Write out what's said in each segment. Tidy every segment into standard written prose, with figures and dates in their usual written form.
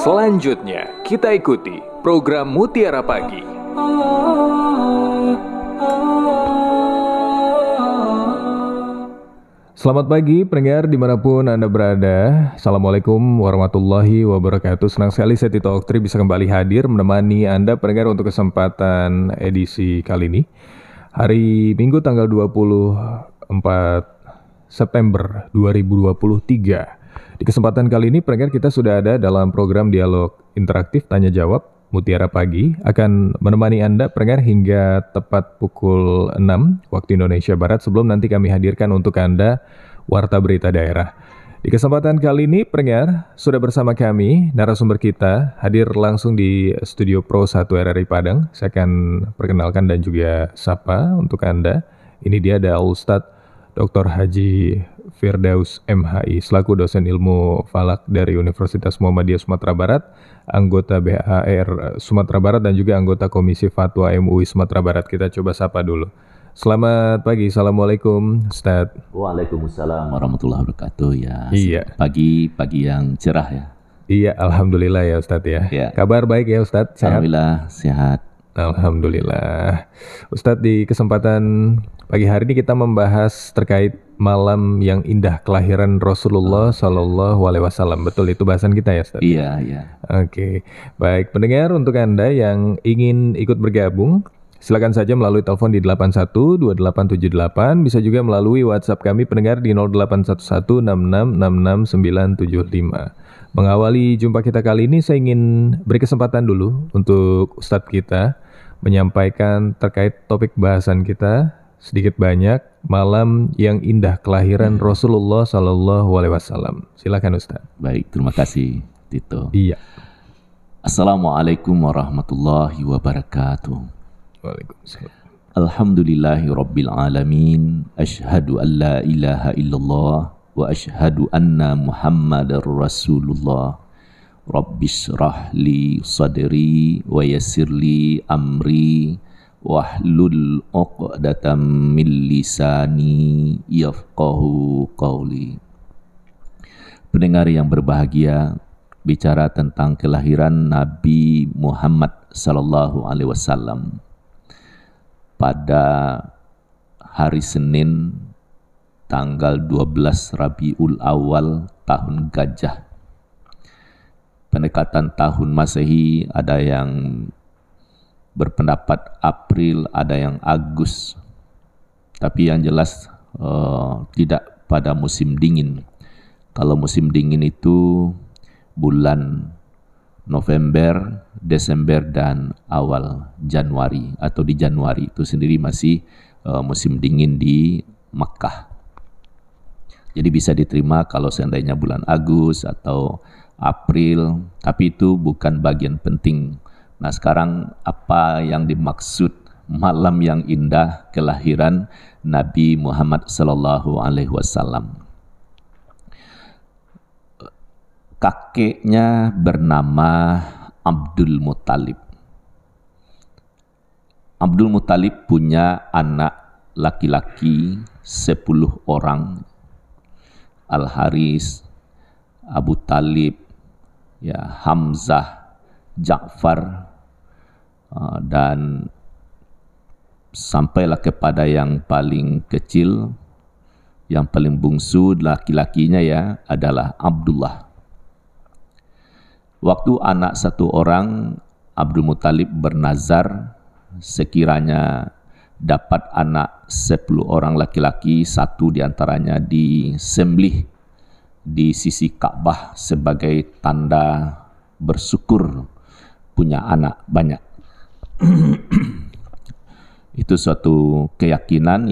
Selanjutnya, kita ikuti program Mutiara Pagi. Selamat pagi pendengar dimanapun Anda berada. Assalamualaikum warahmatullahi wabarakatuh. Senang sekali saya Tito Oktri bisa kembali hadir menemani Anda pendengar untuk kesempatan edisi kali ini. Hari Minggu tanggal 24 September 2023. Di kesempatan kali ini pendengar kita sudah ada dalam program dialog interaktif tanya jawab Mutiara Pagi akan menemani Anda pendengar hingga tepat pukul 6 waktu Indonesia Barat sebelum nanti kami hadirkan untuk Anda warta berita daerah. Di kesempatan kali ini pendengar sudah bersama kami narasumber kita hadir langsung di Studio Pro 1 RRI Padang. Saya akan perkenalkan dan juga sapa untuk Anda. Ini dia ada Ustadz Dr. Haji Firdaus MHI selaku dosen ilmu falak dari Universitas Muhammadiyah Sumatera Barat, anggota BHR Sumatera Barat dan juga anggota Komisi Fatwa MUI Sumatera Barat. Kita coba sapa dulu. Selamat pagi, Assalamualaikum Ustaz. Waalaikumsalam warahmatullahi wabarakatuh ya. Iya. Pagi yang cerah ya. Iya, alhamdulillah ya Ustaz ya. Kabar baik ya Ustaz? Sehat? Alhamdulillah sehat. Alhamdulillah. Ustadz, di kesempatan pagi hari ini kita membahas terkait malam yang indah kelahiran Rasulullah Sallallahu Alaihi Wasallam. Betul, itu bahasan kita ya Ustadz? Iya. Oke, baik pendengar, untuk Anda yang ingin ikut bergabung, silakan saja melalui telepon di 812878, bisa juga melalui WhatsApp kami pendengar di 081166669975. Mengawali jumpa kita kali ini, saya ingin beri kesempatan dulu untuk Ustadz kita menyampaikan terkait topik bahasan kita sedikit banyak malam yang indah kelahiran Rasulullah Sallallahu Alaihi Wasallam. Silakan Ustadz. Baik, terima kasih Tito. Iya. Assalamualaikum warahmatullahi wabarakatuh. Waalaikumsalam. Alhamdulillahi rabbil alamin. Asyhadu an la ilaha illallah wa asyhadu anna Muhammadar Rasulullah. Rabbishrah li sadri wa yassir li amri wahlul 'uqdatam min lisani yafqahu qawli. Pendengar yang berbahagia, bicara tentang kelahiran Nabi Muhammad sallallahu alaihi wasallam pada hari Senin tanggal 12 Rabiul Awal tahun Gajah. Pendekatan tahun Masehi ada yang berpendapat April, ada yang Agustus. Tapi yang jelas tidak pada musim dingin. Kalau musim dingin itu bulan November, Desember, dan awal Januari. Atau di Januari itu sendiri masih musim dingin di Makkah. Jadi bisa diterima kalau seandainya bulan Agustus atau April, tapi itu bukan bagian penting. Nah, sekarang apa yang dimaksud malam yang indah kelahiran Nabi Muhammad sallallahu alaihi wasallam? Kakeknya bernama Abdul Muttalib. Abdul Muttalib punya anak laki-laki 10 orang. Al-Haris, Abu Talib, Hamzah, Ja'far, dan sampailah kepada yang paling kecil, yang paling bungsu laki-lakinya adalah Abdullah. Waktu anak satu orang, Abdul Muttalib bernazar sekiranya dapat anak 10 orang laki-laki, satu diantaranya disembelih di sisi Ka'bah sebagai tanda bersyukur punya anak banyak. Itu suatu keyakinan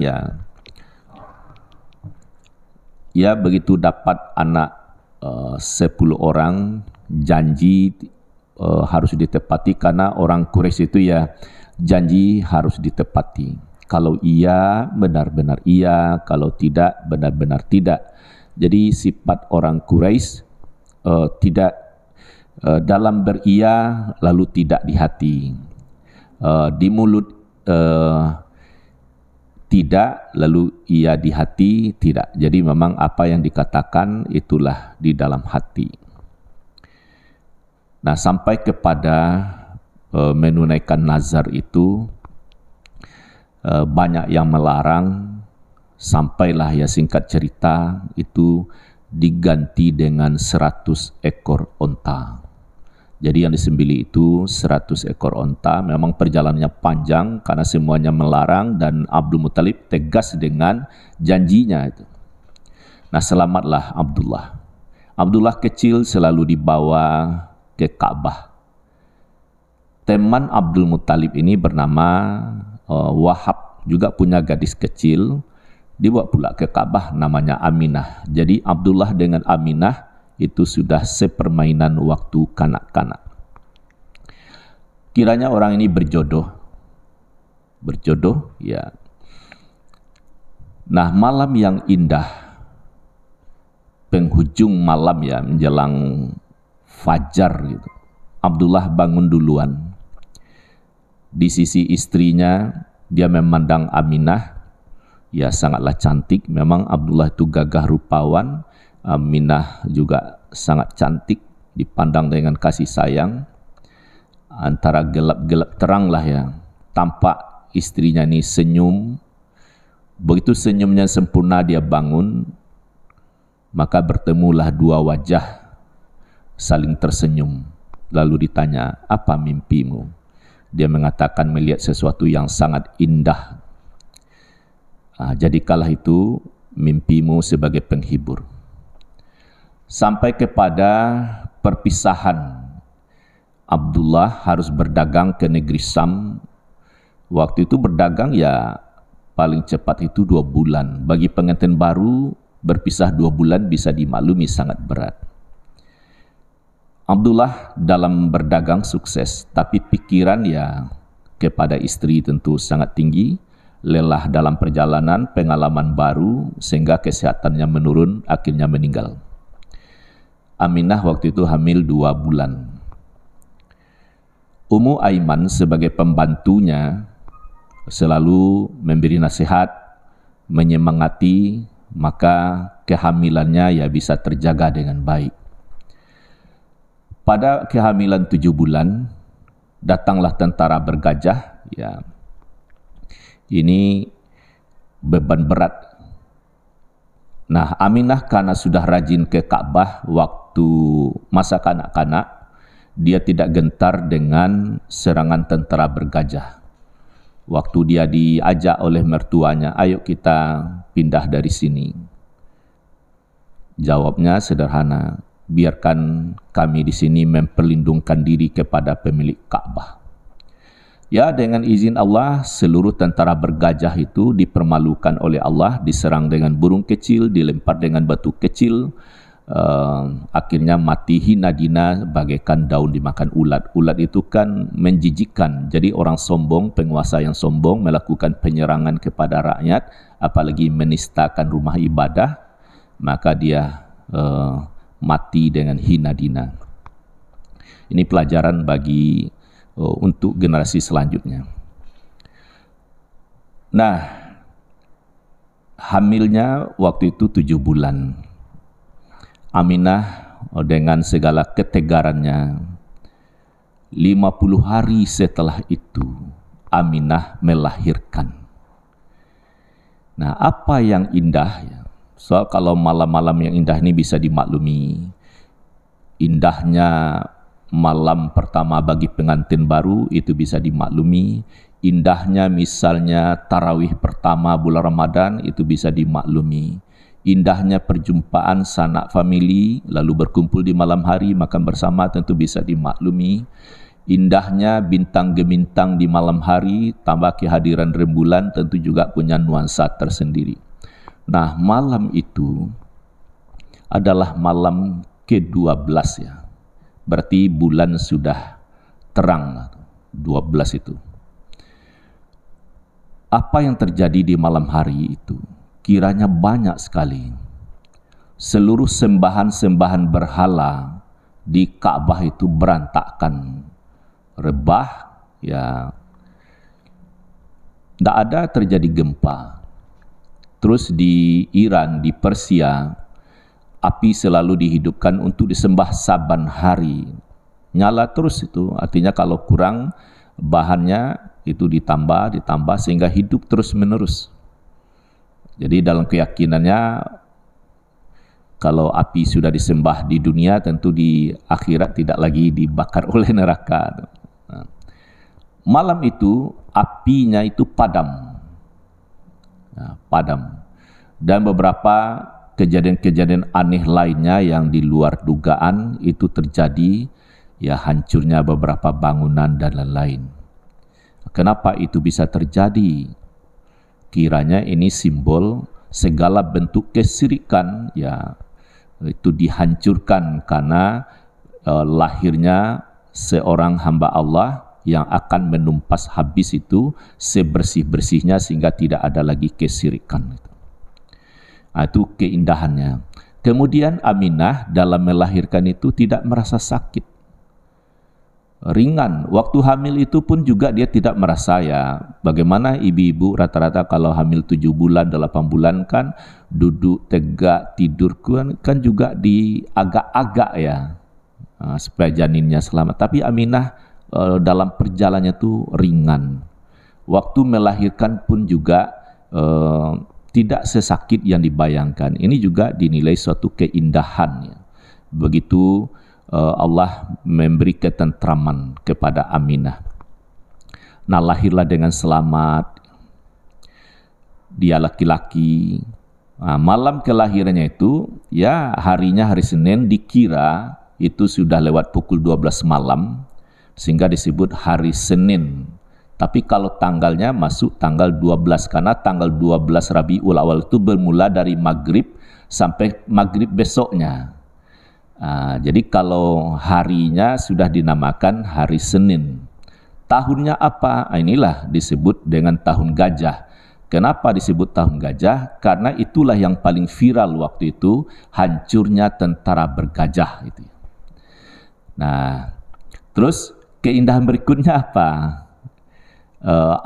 ya begitu dapat anak 10 orang, janji harus ditepati, karena orang Quraisy itu janji harus ditepati. Kalau iya, benar-benar iya. Kalau tidak, benar-benar tidak. Jadi sifat orang Quraisy tidak dalam beria lalu tidak di hati. Di mulut tidak lalu iya di hati tidak. Jadi memang apa yang dikatakan itulah di dalam hati. Nah, sampai kepada menunaikan nazar itu banyak yang melarang, sampailah ya singkat cerita itu diganti dengan 100 ekor onta. Jadi yang disembelih itu 100 ekor onta. Memang perjalanannya panjang karena semuanya melarang dan Abdul Muttalib tegas dengan janjinya itu. Nah, selamatlah Abdullah. Abdullah kecil selalu dibawa ke Ka'bah. Teman Abdul Muttalib ini bernama Wahab, juga punya gadis kecil, dibawa pula ke Ka'bah namanya Aminah. Jadi Abdullah dengan Aminah itu sudah sepermainan waktu kanak-kanak. Kiranya orang ini berjodoh ya. Nah, malam yang indah, penghujung malam ya, menjelang fajar gitu, Abdullah bangun duluan. Di sisi istrinya, dia memandang Aminah, ya sangatlah cantik. Memang Abdullah itu gagah rupawan, Aminah juga sangat cantik, dipandang dengan kasih sayang. Antara gelap-gelap terang lah ya, tampak istrinya ini senyum. Begitu senyumnya sempurna dia bangun, maka bertemulah dua wajah saling tersenyum. Lalu ditanya, apa mimpimu? Dia mengatakan melihat sesuatu yang sangat indah. Jadikanlah itu mimpimu sebagai penghibur. Sampai kepada perpisahan, Abdullah harus berdagang ke negeri Syam. Waktu itu berdagang ya paling cepat itu 2 bulan. Bagi pengantin baru, berpisah 2 bulan bisa dimaklumi sangat berat. Abdullah dalam berdagang sukses, tapi pikiran ya kepada istri tentu sangat tinggi. Lelah dalam perjalanan, pengalaman baru, sehingga kesehatannya menurun, akhirnya meninggal. Aminah waktu itu hamil 2 bulan. Ummu Aiman sebagai pembantunya selalu memberi nasihat, menyemangati, maka kehamilannya ya bisa terjaga dengan baik. Pada kehamilan 7 bulan, datanglah tentara bergajah, ya. Ini beban berat. Nah, Aminah karena sudah rajin ke Ka'bah waktu masa kanak-kanak, dia tidak gentar dengan serangan tentara bergajah. Waktu dia diajak oleh mertuanya, ayo kita pindah dari sini. Jawabnya sederhana, biarkan kami di sini memperlindungkan diri kepada pemilik Ka'bah. Ya, dengan izin Allah, seluruh tentara bergajah itu dipermalukan oleh Allah, diserang dengan burung kecil, dilempar dengan batu kecil, akhirnya mati hina dina bagaikan daun dimakan ulat. Ulat itu kan menjijikkan, jadi orang sombong, penguasa yang sombong melakukan penyerangan kepada rakyat, apalagi menistakan rumah ibadah, maka dia mati dengan hina dina. Ini pelajaran bagi untuk generasi selanjutnya. Nah, hamilnya waktu itu 7 bulan. Aminah dengan segala ketegarannya, 50 hari setelah itu Aminah melahirkan. Nah, apa yang indah ya? Soal kalau malam-malam yang indah ini bisa dimaklumi. Indahnya malam pertama bagi pengantin baru itu bisa dimaklumi. Indahnya misalnya tarawih pertama bulan Ramadan itu bisa dimaklumi. Indahnya perjumpaan sanak famili lalu berkumpul di malam hari makan bersama tentu bisa dimaklumi. Indahnya bintang gemintang di malam hari tambah kehadiran rembulan tentu juga punya nuansa tersendiri. Nah, malam itu adalah malam ke-12 ya. Berarti bulan sudah terang, 12 itu. Apa yang terjadi di malam hari itu? Kiranya banyak sekali. Seluruh sembahan-sembahan berhala di Ka'bah itu berantakan. Rebah, ya. Tidak ada terjadi gempa. Terus di Iran, di Persia, api selalu dihidupkan untuk disembah saban hari. nyala terus itu. Artinya kalau kurang bahannya itu ditambah sehingga hidup terus menerus. Jadi dalam keyakinannya kalau api sudah disembah di dunia, tentu di akhirat tidak lagi dibakar oleh neraka. Nah, malam itu apinya itu padam. Nah, padam. Dan beberapa kejadian-kejadian aneh lainnya yang di luar dugaan itu terjadi, ya hancurnya beberapa bangunan dan lain-lain. Kenapa itu bisa terjadi? Kiranya ini simbol segala bentuk kesyirikan, ya itu dihancurkan karena lahirnya seorang hamba Allah yang akan menumpas habis itu sebersih-bersihnya sehingga tidak ada lagi kesyirikan. Itu keindahannya. Kemudian Aminah dalam melahirkan itu tidak merasa sakit, ringan. Waktu hamil itu pun juga dia tidak merasa, ya bagaimana ibu-ibu rata-rata kalau hamil 7 bulan, 8 bulan kan duduk tegak, tidur kan juga diagak-agak ya, supaya janinnya selamat. Tapi Aminah dalam perjalanannya itu ringan. Waktu melahirkan pun juga tidak sesakit yang dibayangkan. Ini juga dinilai suatu keindahan. Begitu Allah memberi ketentraman kepada Aminah. Nah, lahirlah dengan selamat. Dia laki-laki. Nah, malam kelahirannya itu, ya harinya hari Senin, dikira itu sudah lewat pukul 12 malam, sehingga disebut hari Senin. Tapi kalau tanggalnya masuk tanggal 12, karena tanggal 12 Rabiul Awal itu bermula dari maghrib sampai maghrib besoknya. Jadi kalau harinya sudah dinamakan hari Senin. Tahunnya apa? Inilah disebut dengan tahun gajah. Kenapa disebut tahun gajah? Karena itulah yang paling viral waktu itu, hancurnya tentara bergajah. Nah, terus keindahan berikutnya apa?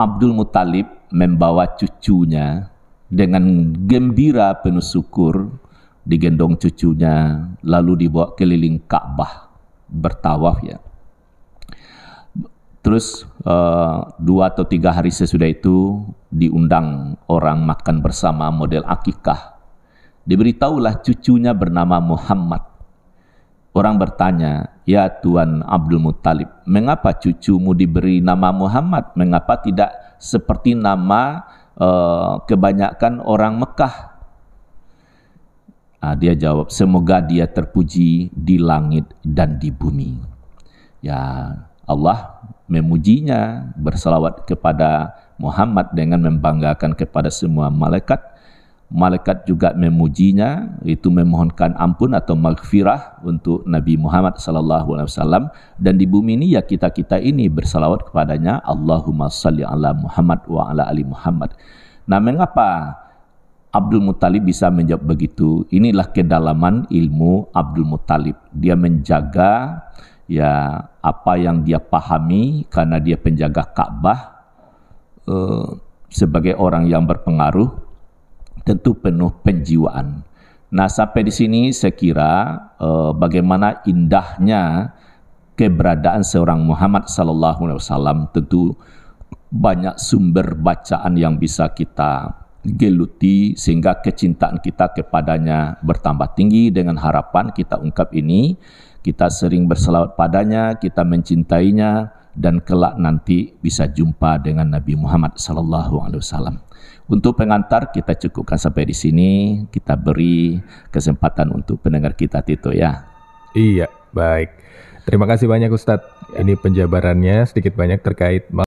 Abdul Muthalib membawa cucunya dengan gembira penuh syukur, digendong cucunya, lalu dibawa keliling Ka'bah bertawaf ya. Terus 2 atau 3 hari sesudah itu diundang orang makan bersama model akikah. Diberitahulah cucunya bernama Muhammad. Orang bertanya, ya Tuan Abdul Muthalib, mengapa cucumu diberi nama Muhammad? Mengapa tidak seperti nama kebanyakan orang Mekah? Dia jawab, semoga dia terpuji di langit dan di bumi. Ya, Allah memujinya, berselawat kepada Muhammad dengan membanggakan kepada semua malaikat. Malaikat juga memujinya, itu memohonkan ampun atau maghfirah untuk Nabi Muhammad SAW. Dan di bumi ini ya kita ini berselawat kepadanya, Allahumma salli ala Muhammad wa ala ali Muhammad. Nah, mengapa Abdul Muthalib bisa menjawab begitu? Inilah kedalaman ilmu Abdul Muthalib. Dia menjaga ya apa yang dia pahami karena dia penjaga Ka'bah, sebagai orang yang berpengaruh, tentu penuh penjiwaan. Nah, sampai di sini saya kira bagaimana indahnya keberadaan seorang Muhammad SAW. Tentu banyak sumber bacaan yang bisa kita geluti sehingga kecintaan kita kepadanya bertambah tinggi. Dengan harapan kita ungkap ini, kita sering berselawat padanya, kita mencintainya, dan kelak nanti bisa jumpa dengan Nabi Muhammad SAW. Untuk pengantar kita cukupkan sampai di sini. Kita beri kesempatan untuk pendengar kita, Tito, ya. Iya, baik. Terima kasih banyak Ustadz. Ini penjabarannya sedikit banyak terkait